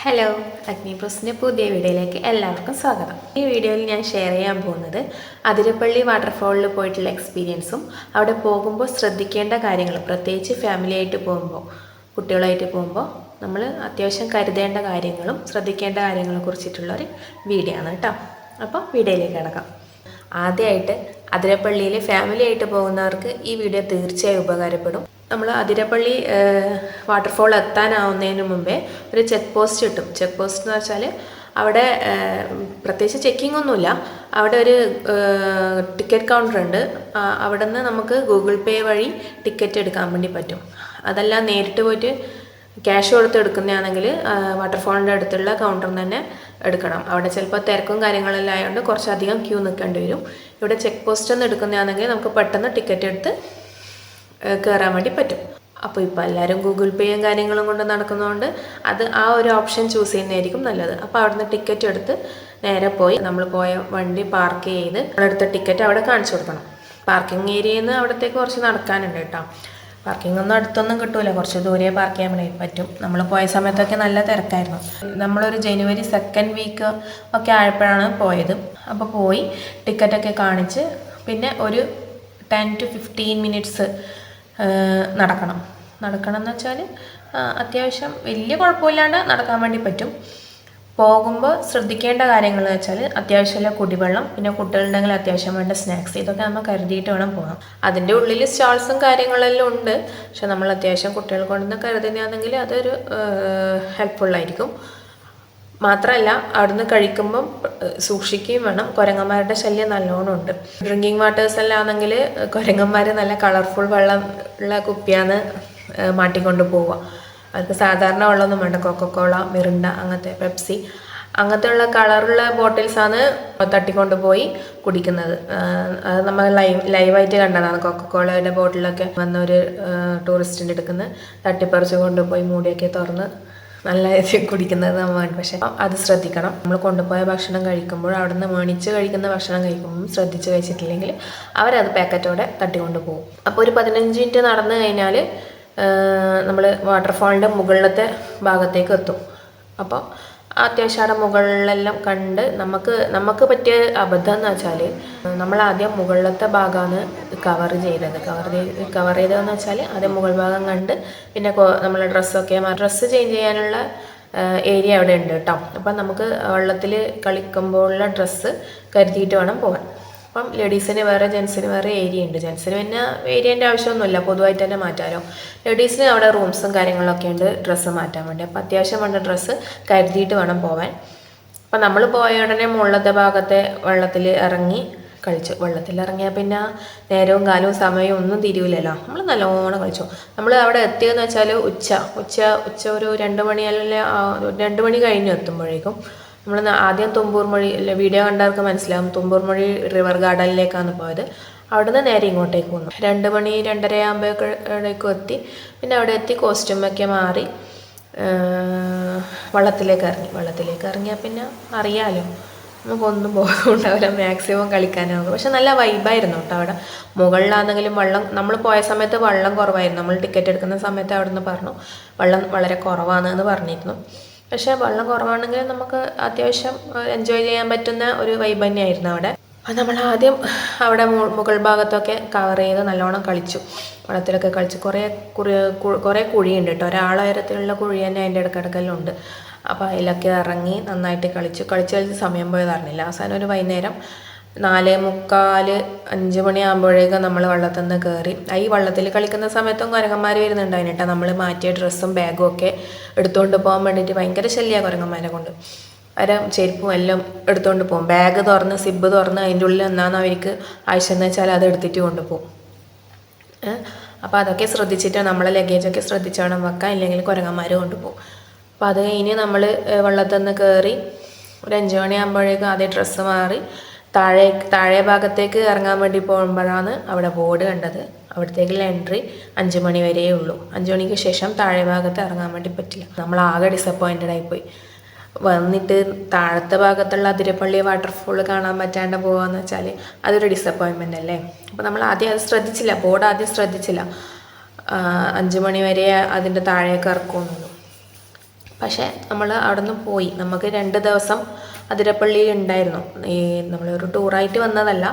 Hello, അഗ്നി പ്രോസിൻ്റെ പുതിയ വീഡിയോയിലേക്ക് എല്ലാവർക്കും സ്വാഗതം. ഈ വീഡിയോയിൽ ഞാൻ ഷെയർ ചെയ്യാൻ പോകുന്നത് അതിരപ്പള്ളി വാട്ടർഫോളിൽ പോയിട്ടുള്ള എക്സ്പീരിയൻസും അവിടെ പോകുമ്പോൾ ശ്രദ്ധിക്കേണ്ട കാര്യങ്ങളും, പ്രത്യേകിച്ച് ഫാമിലി ആയിട്ട് പോകുമ്പോൾ, കുട്ടികളായിട്ട് പോകുമ്പോൾ നമ്മൾ അത്യാവശ്യം കരുതേണ്ട കാര്യങ്ങളും ശ്രദ്ധിക്കേണ്ട കാര്യങ്ങളെ കുറിച്ചിട്ടുള്ളൊരു വീഡിയോ ആണ് കേട്ടോ. അപ്പോൾ വീഡിയോയിലേക്ക് കിടക്കാം. ആദ്യമായിട്ട് അതിരപ്പള്ളിയിൽ ഫാമിലി ആയിട്ട് പോകുന്നവർക്ക് ഈ വീഡിയോ തീർച്ചയായും ഉപകാരപ്പെടും. നമ്മൾ അതിരപ്പള്ളി വാട്ടർഫോൾ എത്താനാവുന്നതിന് മുമ്പേ ഒരു ചെക്ക് പോസ്റ്റ് കിട്ടും. ചെക്ക് പോസ്റ്റ് എന്ന് വെച്ചാൽ അവിടെ പ്രത്യേകിച്ച് ചെക്കിംഗ് ഒന്നുമില്ല. അവിടെ ഒരു ടിക്കറ്റ് കൗണ്ടർ ഉണ്ട്. അവിടെ നിന്ന് നമുക്ക് ഗൂഗിൾ പേ വഴി ടിക്കറ്റ് എടുക്കാൻ വേണ്ടി പറ്റും. അതെല്ലാം നേരിട്ട് പോയിട്ട് ക്യാഷ് കൊടുത്ത് എടുക്കുന്നതാണെങ്കിൽ വാട്ടർഫോളിൻ്റെ അടുത്തുള്ള കൗണ്ടറിൽ തന്നെ എടുക്കണം. അവിടെ ചിലപ്പോൾ തിരക്കും കാര്യങ്ങളെല്ലാം ആയതുകൊണ്ട് കുറച്ചധികം ക്യൂ നിൽക്കേണ്ടി വരും. ഇവിടെ ചെക്ക് പോസ്റ്റ് നിന്ന് എടുക്കുന്നതാണെങ്കിൽ നമുക്ക് പെട്ടെന്ന് ടിക്കറ്റ് എടുത്ത് കയറാൻ വേണ്ടി പറ്റും. അപ്പോൾ ഇപ്പോൾ എല്ലാവരും ഗൂഗിൾ പേയും കാര്യങ്ങളും കൊണ്ട് നടക്കുന്നതുകൊണ്ട് ആ ഒരു ഓപ്ഷൻ ചൂസ് ചെയ്യുന്നതായിരിക്കും നല്ലത്. അപ്പോൾ അവിടുന്ന് ടിക്കറ്റ് എടുത്ത് നേരെ പോയി നമ്മൾ പോയ വണ്ടി പാർക്ക് ചെയ്ത് നമ്മളെടുത്ത ടിക്കറ്റ് അവിടെ കാണിച്ചു കൊടുക്കണം. പാർക്കിംഗ് ഏരിയയിൽ നിന്ന് അവിടത്തേക്ക് കുറച്ച് നടക്കാനുണ്ട് കേട്ടോ. പാർക്കിംഗ് ഒന്നും അടുത്തൊന്നും കിട്ടൂല, കുറച്ച് ദൂരെ പാർക്ക് ചെയ്യാൻ വേണ്ടി പറ്റും. നമ്മൾ പോയ സമയത്തൊക്കെ നല്ല തിരക്കായിരുന്നു. നമ്മളൊരു ജനുവരി 2nd വീക്ക് ഒക്കെ ആയപ്പോഴാണ് പോയത്. അപ്പോൾ പോയി ടിക്കറ്റൊക്കെ കാണിച്ച് പിന്നെ ഒരു 10 to 15 മിനിറ്റ്സ് നടക്കണം എന്ന് വെച്ചാൽ അത്യാവശ്യം വലിയ കുഴപ്പമില്ലാണ്ട് നടക്കാൻ വേണ്ടി പറ്റും. പോകുമ്പോൾ ശ്രദ്ധിക്കേണ്ട കാര്യങ്ങൾ എന്ന് വെച്ചാൽ അത്യാവശ്യമുള്ള കുടിവെള്ളം, പിന്നെ കുട്ടികളുണ്ടെങ്കിൽ അത്യാവശ്യം വേണ്ട സ്നാക്സ്, ഇതൊക്കെ നമ്മൾ കരുതിയിട്ട് വേണം പോകാം. അതിൻ്റെ ഉള്ളിൽ സ്റ്റാൾസും കാര്യങ്ങളെല്ലാം ഉണ്ട്. പക്ഷെ നമ്മൾ അത്യാവശ്യം കുട്ടികൾ കൊണ്ടുവന്ന് കരുതുന്നതാണെങ്കിൽ അതൊരു ഹെൽപ്ഫുള്ളായിരിക്കും. മാത്രമല്ല അവിടുന്ന് കഴിക്കുമ്പം സൂക്ഷിക്കുകയും വേണം. കുരങ്ങന്മാരുടെ ശല്യം നല്ലോണം ഉണ്ട്. ഡ്രിങ്കിങ് വാട്ടേഴ്സ് എല്ലാം ആണെങ്കിൽ കുരങ്ങന്മാർ നല്ല കളർഫുൾ വെള്ളം ഉള്ള കുപ്പിയാണ് മാട്ടിക്കൊണ്ട് പോവുക. അവർക്ക് സാധാരണ വെള്ളമൊന്നും വേണ്ട. കൊക്കക്കോള, മിറിണ്ട, അങ്ങനത്തെ പെപ്സി അങ്ങനത്തെ ഉള്ള കളറുള്ള ബോട്ടിൽസാണ് തട്ടിക്കൊണ്ട് പോയി കുടിക്കുന്നത്. അത് നമ്മൾ ലൈവായിട്ട് കണ്ടതാണ്. കൊക്കക്കോളയുടെ ബോട്ടിലൊക്കെ വന്ന ഒരു ടൂറിസ്റ്റിൻ്റെ എടുക്കുന്നത് തട്ടിപ്പറിച്ച് കൊണ്ടുപോയി മൂടിയൊക്കെ തുറന്ന് നല്ല കുടിക്കുന്നത് നമ്മൾ. പക്ഷേ അത് ശ്രദ്ധിക്കണം. നമ്മൾ കൊണ്ടുപോയ ഭക്ഷണം കഴിക്കുമ്പോൾ അവിടുന്ന് മേണിച്ച് കഴിക്കുന്ന ഭക്ഷണം കഴിക്കുമ്പോൾ ശ്രദ്ധിച്ച് കഴിച്ചിട്ടില്ലെങ്കിൽ അവരത് പാക്കറ്റോടെ തട്ടിക്കൊണ്ട് പോകും. അപ്പോൾ ഒരു 15 മിനിറ്റ് നടന്നു കഴിഞ്ഞാൽ നമ്മൾ വാട്ടർഫാളിൻ്റെ മുകളിലത്തെ ഭാഗത്തേക്ക് എത്തും. അപ്പോൾ അത്യാവശ്യം അവിടെ മുകളിലെല്ലാം കണ്ട് നമുക്ക് പറ്റിയ അബദ്ധം എന്ന് വെച്ചാൽ നമ്മൾ ആദ്യം മുകളിലത്തെ ഭാഗമാണ് കവർ ചെയ്തതെന്ന് വെച്ചാൽ ആദ്യം മുകൾ ഭാഗം കണ്ട് പിന്നെ നമ്മൾ ഡ്രസ്സ് ചേഞ്ച് ചെയ്യാനുള്ള ഏരിയ അവിടെ ഉണ്ട് കേട്ടോ. അപ്പം നമുക്ക് വെള്ളത്തിൽ കളിക്കുമ്പോഴുള്ള ഡ്രസ്സ് കരുതിയിട്ട് വേണം പോകാൻ. അപ്പം ലേഡീസിന് വേറെ ജെൻസിന് വേറെ ഏരിയ ഉണ്ട്. ജെൻസിന് പിന്നെ ഏരിയേൻ്റെ ആവശ്യമൊന്നുമില്ല, പൊതുവായിട്ട് തന്നെ മാറ്റാമല്ലോ. ലേഡീസിന് അവിടെ റൂംസും കാര്യങ്ങളൊക്കെ ഉണ്ട് ഡ്രസ്സ് മാറ്റാൻ വേണ്ടി. അപ്പം അത്യാവശ്യം വേണ്ട ഡ്രസ്സ് കരുതിയിട്ട് വേണം പോകാൻ. അപ്പം നമ്മൾ പോയ ഉടനെ മുകളിലത്തെ ഭാഗത്തെ വെള്ളത്തിൽ ഇറങ്ങി കളിച്ചു. വെള്ളത്തിലിറങ്ങിയാൽ പിന്നെ നേരവും കാലവും സമയവും ഒന്നും തിരിയില്ലല്ലോ. നമ്മൾ നല്ലോണം കളിച്ചു. നമ്മൾ അവിടെ എത്തിയതെന്ന് വെച്ചാൽ ഉച്ച ഒരു 2 മണി അല്ലെങ്കിൽ 2 മണി കഴിഞ്ഞ് എത്തുമ്പോഴേക്കും നമ്മൾ ആദ്യം തുമ്പൂർമൊഴി വീഡിയോ കണ്ടവർക്ക് മനസ്സിലാവും. തുമ്പൂർമൊഴി റിവർ ഗാർഡനിലേക്കാണ് പോയത്. അവിടെ നിന്ന് നേരെ ഇങ്ങോട്ടേക്ക് വന്നു. 2 മണി 2:30 ആകുമ്പോഴേക്കും എത്തി. പിന്നെ അവിടെ എത്തി കോസ്റ്റ്യൂമൊക്കെ മാറി വെള്ളത്തിലേക്ക് ഇറങ്ങിയാൽ പിന്നെ അറിയാമല്ലോ, നമുക്കൊന്നും പോകുന്നുണ്ടാവില്ല, മാക്സിമം കളിക്കാനാവും. പക്ഷെ നല്ല വൈബായിരുന്നു കേട്ടോ. അവിടെ മുകളിലാണെങ്കിലും വെള്ളം, നമ്മൾ പോയ സമയത്ത് വെള്ളം കുറവായിരുന്നു. നമ്മൾ ടിക്കറ്റ് എടുക്കുന്ന സമയത്ത് അവിടെ നിന്ന് പറഞ്ഞു വെള്ളം വളരെ കുറവാണെന്ന് പറഞ്ഞിരുന്നു. പക്ഷേ വെള്ളം കുറവാണെങ്കിൽ നമുക്ക് അത്യാവശ്യം എൻജോയ് ചെയ്യാൻ പറ്റുന്ന ഒരു വൈബ് തന്നെയായിരുന്നു അവിടെ. അപ്പോൾ നമ്മൾ ആദ്യം അവിടെ മുകൾ ഭാഗത്തൊക്കെ കവർ ചെയ്ത് നല്ലോണം കളിച്ചു. വെള്ളത്തിലൊക്കെ കളിച്ച് കുറേ കുഴിയുണ്ട് കേട്ടോ. ഒരാളുയരത്തിലുള്ള കുഴി തന്നെ അതിൻ്റെ ഇടയ്ക്കിടയ്ക്കെല്ലാം ഉണ്ട്. അപ്പോൾ അതിലൊക്കെ ഇറങ്ങി നന്നായിട്ട് കളിച്ച് സമയം പോയത് അറിഞ്ഞില്ല. അവസാനം ഒരു വൈകുന്നേരം 4:45 5 മണിയാകുമ്പോഴേക്കും നമ്മൾ വെള്ളത്തിൽ നിന്ന് കയറി. ഈ വെള്ളത്തിൽ കളിക്കുന്ന സമയത്തും കുരങ്ങന്മാർ വരുന്നുണ്ടായിരുന്നു കേട്ടോ. നമ്മൾ മാറ്റിയ ഡ്രസ്സും ബാഗും ഒക്കെ എടുത്തുകൊണ്ട് പോകാൻ വേണ്ടിയിട്ട് ഭയങ്കര ശല്യമാണ് കുരങ്ങന്മാരെ കൊണ്ട്. ചെരുപ്പും എല്ലാം എടുത്തുകൊണ്ട് പോകും. ബാഗ് തുറന്ന് സിബ് തുറന്ന് അതിൻ്റെ ഉള്ളിൽ എന്നാന്ന് അവർക്ക് ആവശ്യമെന്ന് വെച്ചാൽ അത് എടുത്തിട്ട് കൊണ്ടുപോകും. അപ്പോൾ അതൊക്കെ ശ്രദ്ധിച്ചിട്ട് നമ്മളെ ലഗേജൊക്കെ ശ്രദ്ധിച്ച് വേണം വെക്കാൻ, ഇല്ലെങ്കിൽ കുരങ്ങന്മാർ കൊണ്ടുപോകും. അപ്പോൾ അത് കഴിഞ്ഞ് നമ്മൾ വെള്ളത്തിൽ നിന്ന് കയറി ഒരു 5 മണിയാകുമ്പോഴേക്കും ആദ്യം ഡ്രസ്സ് മാറി താഴെ ഭാഗത്തേക്ക് ഇറങ്ങാൻ വേണ്ടി പോകുമ്പോഴാണ് അവിടെ ബോർഡ് കണ്ടത്. അവിടത്തേക്കുള്ള എൻട്രി 5 മണി വരെയേ ഉള്ളൂ. 5 മണിക്ക് ശേഷം താഴെ ഭാഗത്ത് ഇറങ്ങാൻ വേണ്ടി പറ്റില്ല. നമ്മൾ ആകെ ഡിസപ്പോയിൻറ്റഡ് ആയിപ്പോയി. വന്നിട്ട് താഴത്തെ ഭാഗത്തുള്ള അതിരപ്പള്ളി വാട്ടർഫോൾ കാണാൻ പറ്റാണ്ട് പോകാമെന്ന് വെച്ചാൽ അതൊരു ഡിസപ്പോയിൻമെൻ്റ് അല്ലേ. അപ്പോൾ നമ്മൾ ആദ്യം അത് ശ്രദ്ധിച്ചില്ല, ബോർഡ് ആദ്യം ശ്രദ്ധിച്ചില്ല. 5 മണി വരെ അതിൻ്റെ താഴേക്ക് ഇറക്കുമെന്നുള്ളൂ. പക്ഷേ നമ്മൾ അവിടെ നിന്ന് പോയി. നമുക്ക് 2 ദിവസം അതിരപ്പള്ളിയിൽ ഉണ്ടായിരുന്നു. നമ്മളൊരു ടൂറായിട്ട് വന്നതല്ല,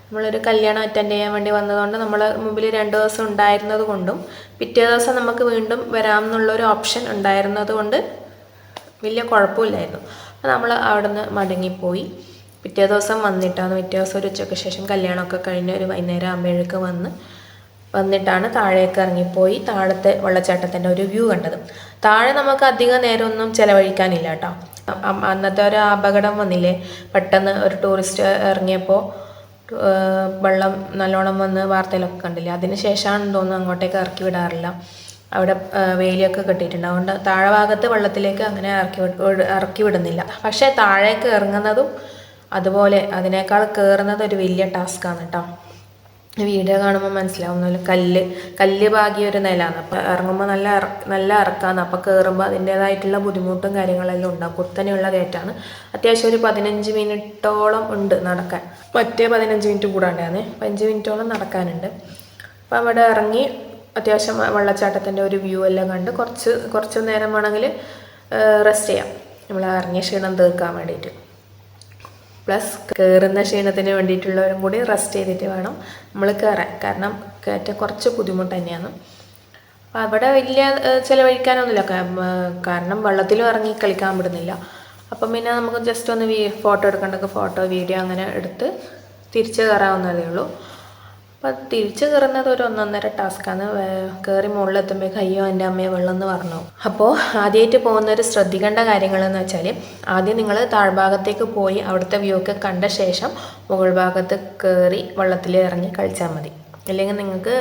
നമ്മളൊരു കല്യാണം അറ്റൻഡ് ചെയ്യാൻ വേണ്ടി വന്നതുകൊണ്ട് നമ്മൾ മുമ്പിൽ 2 ദിവസം ഉണ്ടായിരുന്നത് കൊണ്ടും പിറ്റേ ദിവസം നമുക്ക് വീണ്ടും വരാം എന്നുള്ളൊരു ഓപ്ഷൻ ഉണ്ടായിരുന്നത് കൊണ്ട് വലിയ കുഴപ്പമില്ലായിരുന്നു. അപ്പോൾ നമ്മൾ അവിടെ നിന്ന് മടങ്ങിപ്പോയി. പിറ്റേ ദിവസം പിറ്റേ ദിവസം ഒരു ഉച്ചയ്ക്ക് ശേഷം കല്യാണമൊക്കെ കഴിഞ്ഞ് ഒരു വൈകുന്നേരം ആകുമ്പോഴേക്ക് വന്നിട്ടാണ് താഴേക്ക് ഇറങ്ങിപ്പോയി താഴത്തെ വെള്ളച്ചാട്ടത്തിൻ്റെ ഒരു വ്യൂ കണ്ടത്. താഴെ നമുക്ക് അധികം നേരമൊന്നും ചിലവഴിക്കാനില്ല കേട്ടോ. അന്നത്തെ ഒരു അപകടം വന്നില്ലേ, പെട്ടെന്ന് ഒരു ടൂറിസ്റ്റ് ഇറങ്ങിയപ്പോൾ വെള്ളം നല്ലോണം വന്ന് വാർത്തയിലൊക്കെ കണ്ടില്ലേ, അതിന് ശേഷമാണെന്ന് തോന്നുന്നു അങ്ങോട്ടേക്ക് ഇറക്കി വിടാറില്ല. അവിടെ വേലിയൊക്കെ കെട്ടിയിട്ടുണ്ട്, അതുകൊണ്ട് താഴെ ഭാഗത്ത് വെള്ളത്തിലേക്ക് അങ്ങനെ ഇറക്കി വിടുന്നില്ല. പക്ഷേ താഴേക്ക് ഇറങ്ങുന്നതും അതുപോലെ അതിനേക്കാൾ കയറുന്നത് ഒരു വലിയ ടാസ്ക്കാണ് കേട്ടോ. വീഡിയോ കാണുമ്പോൾ മനസ്സിലാവുന്നല്ലോ, കല്ല് പാകിയ ഒരു നിലമാണ്. അപ്പോൾ ഇറങ്ങുമ്പോൾ നല്ല ഇറക്കാന്ന്. അപ്പോൾ കയറുമ്പോൾ അതിൻ്റേതായിട്ടുള്ള ബുദ്ധിമുട്ടും കാര്യങ്ങളെല്ലാം ഉണ്ടാകും. കുത്തനെയുള്ള കയറ്റാണ്. അത്യാവശ്യം ഒരു 15 മിനിറ്റോളം ഉണ്ട് നടക്കാൻ. മറ്റേ 15 മിനിറ്റ് കൂടാണ്ടാണ്, 5 മിനിറ്റോളം നടക്കാനുണ്ട്. അപ്പോൾ അവിടെ ഇറങ്ങി അത്യാവശ്യം വെള്ളച്ചാട്ടത്തിൻ്റെ ഒരു വ്യൂ എല്ലാം കണ്ട് കുറച്ച് നേരം വേണമെങ്കിൽ റെസ്റ്റ് ചെയ്യാം, നമ്മൾ ഇറങ്ങിയ ക്ഷീണം തീർക്കാൻ വേണ്ടിയിട്ട്. പ്ലസ് കയറുന്ന ക്ഷീണത്തിന് വേണ്ടിയിട്ടുള്ളവരും കൂടി റെസ്റ്റ് ചെയ്തിട്ട് വേണം നമ്മൾ കയറാൻ. കാരണം കയറ്റം കുറച്ച് ബുദ്ധിമുട്ട് തന്നെയാണ്. അപ്പോൾ അവിടെ വലിയ ചിലവഴിക്കാനൊന്നുമില്ല, കാരണം വെള്ളത്തിലും ഇറങ്ങി കളിക്കാൻ വിടുന്നില്ല. അപ്പം പിന്നെ നമുക്ക് ജസ്റ്റ് ഒന്ന് ഫോട്ടോ എടുക്കേണ്ടതൊക്കെ ഫോട്ടോ വീഡിയോ അങ്ങനെ എടുത്ത് തിരിച്ച് കയറാവുന്നതേ ഉള്ളൂ. അപ്പോൾ തിരിച്ച് കയറുന്നത് ഒരു 1.5 ടാസ്ക്കാണ്. കയറി മുകളിലെത്തുമ്പോൾ അയ്യോ എൻ്റെ അമ്മയെ വെള്ളം എന്ന് പറഞ്ഞു. അപ്പോൾ ആദ്യമായിട്ട് പോകുന്നവർ ശ്രദ്ധിക്കേണ്ട കാര്യങ്ങളെന്ന് വെച്ചാൽ, ആദ്യം നിങ്ങൾ താഴ്ഭാഗത്തേക്ക് പോയി അവിടുത്തെ വ്യൂ ഒക്കെ കണ്ട ശേഷം മുകൾ ഭാഗത്ത് കയറി വെള്ളത്തിൽ ഇറങ്ങി കളിച്ചാൽ മതി. അല്ലെങ്കിൽ നിങ്ങൾക്ക്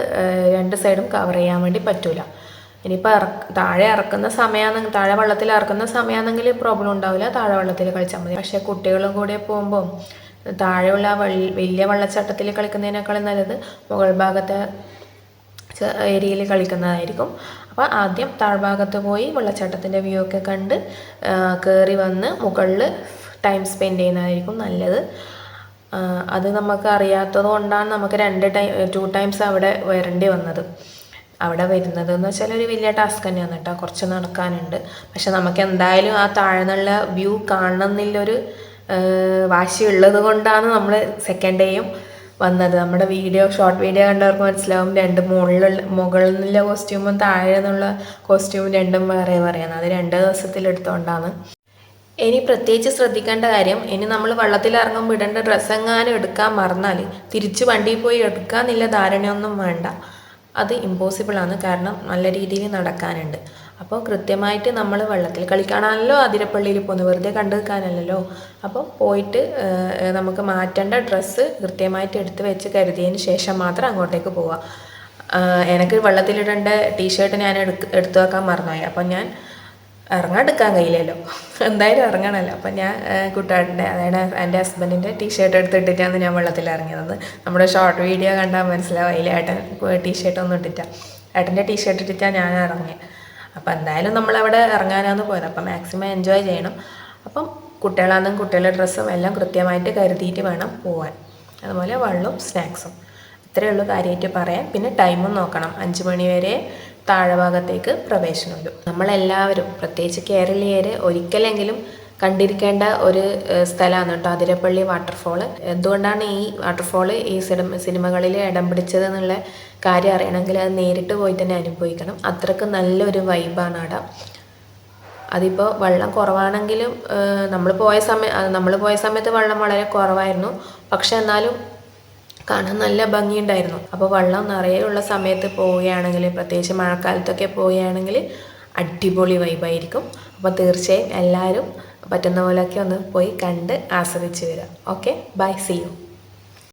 2 സൈഡും കവർ ചെയ്യാൻ വേണ്ടി പറ്റില്ല. ഇനിയിപ്പോൾ താഴെ വെള്ളത്തിൽ ഇറക്കുന്ന സമയമാണെങ്കിൽ പ്രോബ്ലം ഉണ്ടാവില്ല, താഴെ വെള്ളത്തിൽ കളിച്ചാൽ മതി. പക്ഷേ കുട്ടികളും കൂടെ പോകുമ്പോൾ താഴെയുള്ള വലിയ വെള്ളച്ചാട്ടത്തിൽ കളിക്കുന്നതിനേക്കാളും നല്ലത് മുകൾ ഭാഗത്തെ ഏരിയയിൽ കളിക്കുന്നതായിരിക്കും. അപ്പോൾ ആദ്യം താഴ്ഭാഗത്ത് പോയി വെള്ളച്ചാട്ടത്തിൻ്റെ വ്യൂ ഒക്കെ കണ്ട് കയറി വന്ന് മുകളിൽ ടൈം സ്പെൻഡ് ചെയ്യുന്നതായിരിക്കും നല്ലത്. അത് നമുക്ക് അറിയാത്തത് കൊണ്ടാണ് നമുക്ക് 2 ടൈംസ് അവിടെ വരേണ്ടി വന്നത്. അവിടെ വരുന്നത് എന്ന് വെച്ചാൽ ഒരു വലിയ ടാസ്ക് തന്നെയാണ് കേട്ടോ, കുറച്ച് നടക്കാനുണ്ട്. പക്ഷെ നമുക്ക് എന്തായാലും ആ താഴ്ന്നുള്ള വ്യൂ കാണണം എന്നുള്ളൊരു വാശി ഉള്ളത് കൊണ്ടാണ് നമ്മൾ സെക്കൻഡ് ഡേയും വന്നത്. നമ്മുടെ ഷോർട്ട് വീഡിയോ കണ്ടവർക്ക് മനസ്സിലാവും, 2 മുകളിൽ നിന്നുള്ള കോസ്റ്റ്യൂമും താഴെ നിന്നുള്ള കോസ്റ്റ്യൂമും രണ്ടും വേറെ വേറെയാണ്. അത് 2 ദിവസത്തിലെടുത്തുകൊണ്ടാണ്. ഇനി പ്രത്യേകിച്ച് ശ്രദ്ധിക്കേണ്ട കാര്യം, ഇനി നമ്മൾ വെള്ളത്തിൽ ഇറങ്ങുമ്പോൾ ഇടേണ്ട ഡ്രസ്സ് എങ്ങാനും എടുക്കാൻ മറന്നാൽ തിരിച്ച് വണ്ടിയിൽ പോയി എടുക്കാമെന്നില്ല ധാരണയൊന്നും വേണ്ട. അത് ഇമ്പോസിബിളാണ്, കാരണം നല്ല രീതിയിൽ നടക്കാനുണ്ട്. അപ്പോൾ കൃത്യമായിട്ട് നമ്മൾ വെള്ളത്തിൽ കളിക്കാനാണല്ലോ അതിരപ്പള്ളിയിൽ പോകുന്നത്, വെറുതെ കണ്ടു നിൽക്കാനല്ലല്ലോ. അപ്പോൾ പോയിട്ട് നമുക്ക് മാറ്റേണ്ട ഡ്രസ്സ് കൃത്യമായിട്ട് എടുത്ത് വെച്ച് കരുതിയതിന് ശേഷം മാത്രം അങ്ങോട്ടേക്ക് പോവുക. എനിക്ക് വെള്ളത്തിലിടേണ്ട ടീഷർട്ട് ഞാൻ എടുത്തു വെക്കാൻ മറന്നുപോയി. അപ്പം ഞാൻ എടുക്കാൻ കഴിയില്ലല്ലോ, എന്തായാലും ഇറങ്ങണമല്ലോ. അപ്പം ഞാൻ കൂട്ടുകാരൻ്റെ, അതായത് എൻ്റെ ഹസ്ബൻഡിൻ്റെ ടീഷർട്ട് എടുത്തിട്ടിട്ടാണ് ഞാൻ വെള്ളത്തിൽ ഇറങ്ങിയത്. നമ്മുടെ ഷോർട്ട് വീഡിയോ കണ്ടാൽ മനസ്സിലാവും, അതിൽ ഏട്ടൻ ടീഷർട്ടൊന്നും ഇട്ടിട്ടാണ്, ഏട്ടൻ്റെ ടീഷർട്ട് ഇട്ടിട്ടാണ് ഞാൻ ഇറങ്ങിയത്. അപ്പോൾ എന്തായാലും നമ്മളവിടെ ഇറങ്ങാനാണ് പോയത്. അപ്പം മാക്സിമം എൻജോയ് ചെയ്യണം. അപ്പം കുട്ടികളാണെന്നും കുട്ടികളുടെ ഡ്രസ്സും എല്ലാം കൃത്യമായിട്ട് കരുതിയിട്ട് വേണം പോവാൻ. അതുപോലെ വെള്ളവും സ്നാക്സും, ഇത്രയേ ഉള്ളൂ കാര്യമായിട്ട് പറയാൻ. പിന്നെ ടൈമും നോക്കണം, 5 മണി വരെ താഴെ ഭാഗത്തേക്ക് പ്രവേശനമുള്ളൂ. നമ്മളെല്ലാവരും പ്രത്യേകിച്ച് കേരളീയർ ഒരിക്കലെങ്കിലും കണ്ടിരിക്കേണ്ട ഒരു സ്ഥലമാണ് കേട്ടോ അതിരപ്പള്ളി വാട്ടർഫോൾ. എന്തുകൊണ്ടാണ് ഈ വാട്ടർഫോൾ ഈ സിനിമകളിൽ ഇടം പിടിച്ചത് എന്നുള്ള കാര്യം അറിയണമെങ്കിൽ അത് നേരിട്ട് പോയി തന്നെ അനുഭവിക്കണം. അത്രയ്ക്ക് നല്ലൊരു വൈബാണ് അവിടെ. അതിപ്പോൾ വെള്ളം കുറവാണെങ്കിലും നമ്മൾ പോയ സമയത്ത് വെള്ളം വളരെ കുറവായിരുന്നു. പക്ഷെ എന്നാലും കാണാൻ നല്ല ഭംഗിയുണ്ടായിരുന്നു. അപ്പോൾ വെള്ളം നിറയെയുള്ള സമയത്ത് പോവുകയാണെങ്കിൽ, പ്രത്യേകിച്ച് മഴക്കാലത്തൊക്കെ പോവുകയാണെങ്കിൽ അടിപൊളി വൈബായിരിക്കും. അപ്പോൾ തീർച്ചയായും എല്ലാവരും പറ്റുന്ന പോലെയൊക്കെ ഒന്ന് പോയി കണ്ട് ആസ്വദിച്ച് വരാം. Okay, bye, see U.